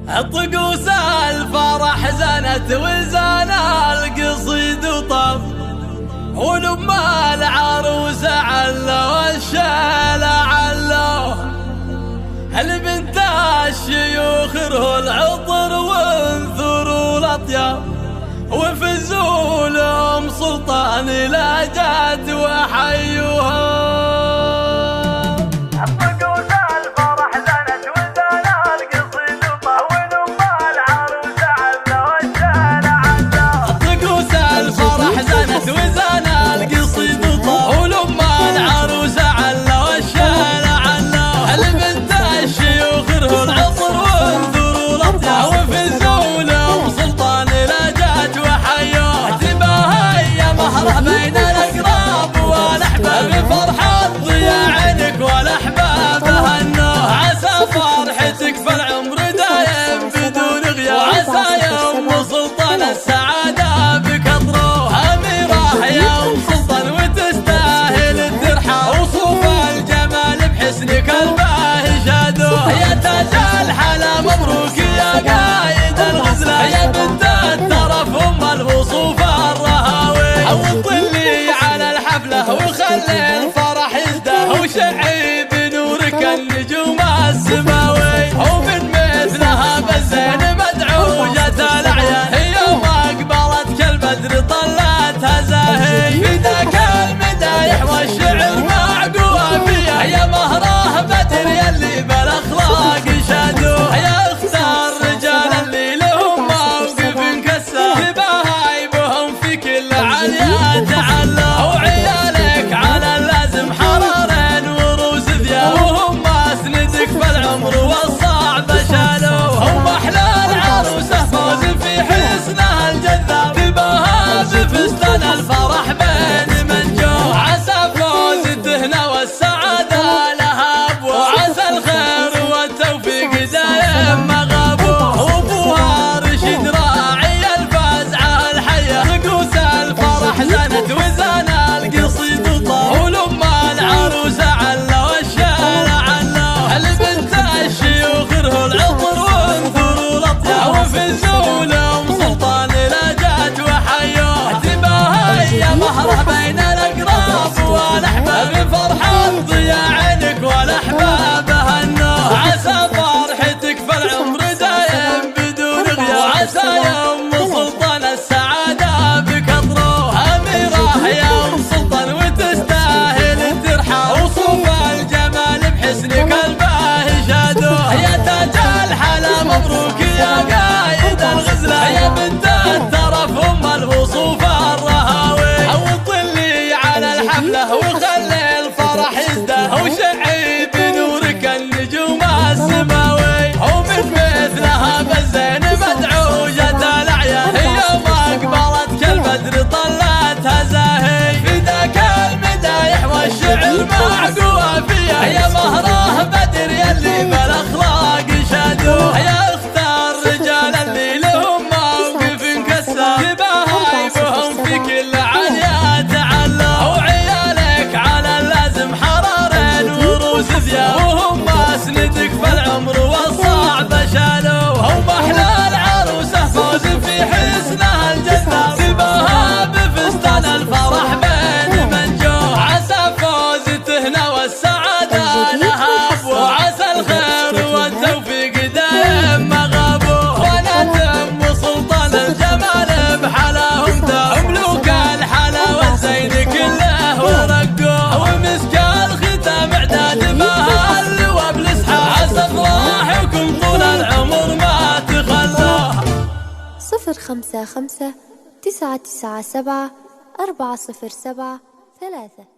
طقوس الفرح زنت وزان القصيد وطف، ولما العروس علو الشيل علو، البنت الشيوخ ره العطر وانثروا الاطياب، وفزوا لهم سلطان لا جات وحيوها. بين الأقراب والأحباب فرحة ضياء عينك والأحباب هنوه، عسى فرحتك في العمر دايم بدون غياب، وعسى يوم سلطان السعادة بك أطروه. أميرة يا أم سلطان وتستاهل الترحاب، وصوف الجمال بحسنك الباهي شادوه، يا تاج الحلا مبروك يا قايد الغزلة، يا بنت الترف أم الوصوف الرهاوي، وطلي على الحفلة وخلي الفرح يزداد، وشعي بنورك النجوم السماوي، ومن مثلها بالزين مدعوجة الأعيان، يوم أقبلت كالبدر طلتها زاهي، في ذاك المدايح والشعر معقوى فيها، يا مهره بدر يلي بالأخلاق شادوه، يا اختار رجال اللي لهم موقف كسر، بهايبهم في كل عليا تعلى، وعيالك على اللازم حرارين وروس ذياب، وهم اسندك في العمر والصعب شالوه، هم احلى العروسه فوز في حسنها الجذاب، بها بفستان الفرح بين من جو، عسى فوز الدهنه والسعاده لها ابواب، وعسى الخير والتوفيق دايم ما غابوه، وابوها رشيد راعي الفزعه الحيه، طقوس الفرح زنت وزان القصيد وطف، ولما العروسه علو الشيل علو، البنت الشيوخ ره العطر وانثروا الاطياب، وفزوا لهم سلطان لا جات وحيوه، تباها يا مهره بين الاقراب والاحباب فرحه ضياء عينك والاحباب هنوه، عسى فرحتك في العمر دايم بدون غياب، وعسى يوم سلطان السعاده بك اطروه. أميرة يا أم سلطان وتستاهل الترحاب، وصوف الجمال بحسنك الباهي شادوه، يا تاج الحلا مبروك يا قايد الغزلة، يا بنت الترف أم الوصوف الرهاوي، وطلي على الحفلة وخلي الفرح يزداد، وشعي بنورك النجوم السماوي، ومن مثلها بالزين مدعوجة الأعيان، يوم أقبلت كالبدر طلتها زاهي، في ذاك المدايح والشعر معقوى فيها، يا مهره بدر يلي بالأخلاق شادوه، يا اختار رجال اللي لهم موقف كسر، بهايبهم في كل عليا تعلى، وعيالك على اللازم حرارين وروس ذياب، وهم اسندك في العمر والصعب شالوه، هم احلى العروسه فوز في حسنها الجذاب، بها بفستان الفرح بين من جو، عسى فوز التهنه والسعاده لها ابوه، وعسى الخير والتوفيق دايم ما غابوه، بنات ام سلطان الجمال بحلاهم تاب، ملوك الحلا والزين كله ورقوه، ومسك الختام اعداد بها اللواء بالاسحاق، عسى افراحكم طول العمر ما تخلوه. 055 997 407 3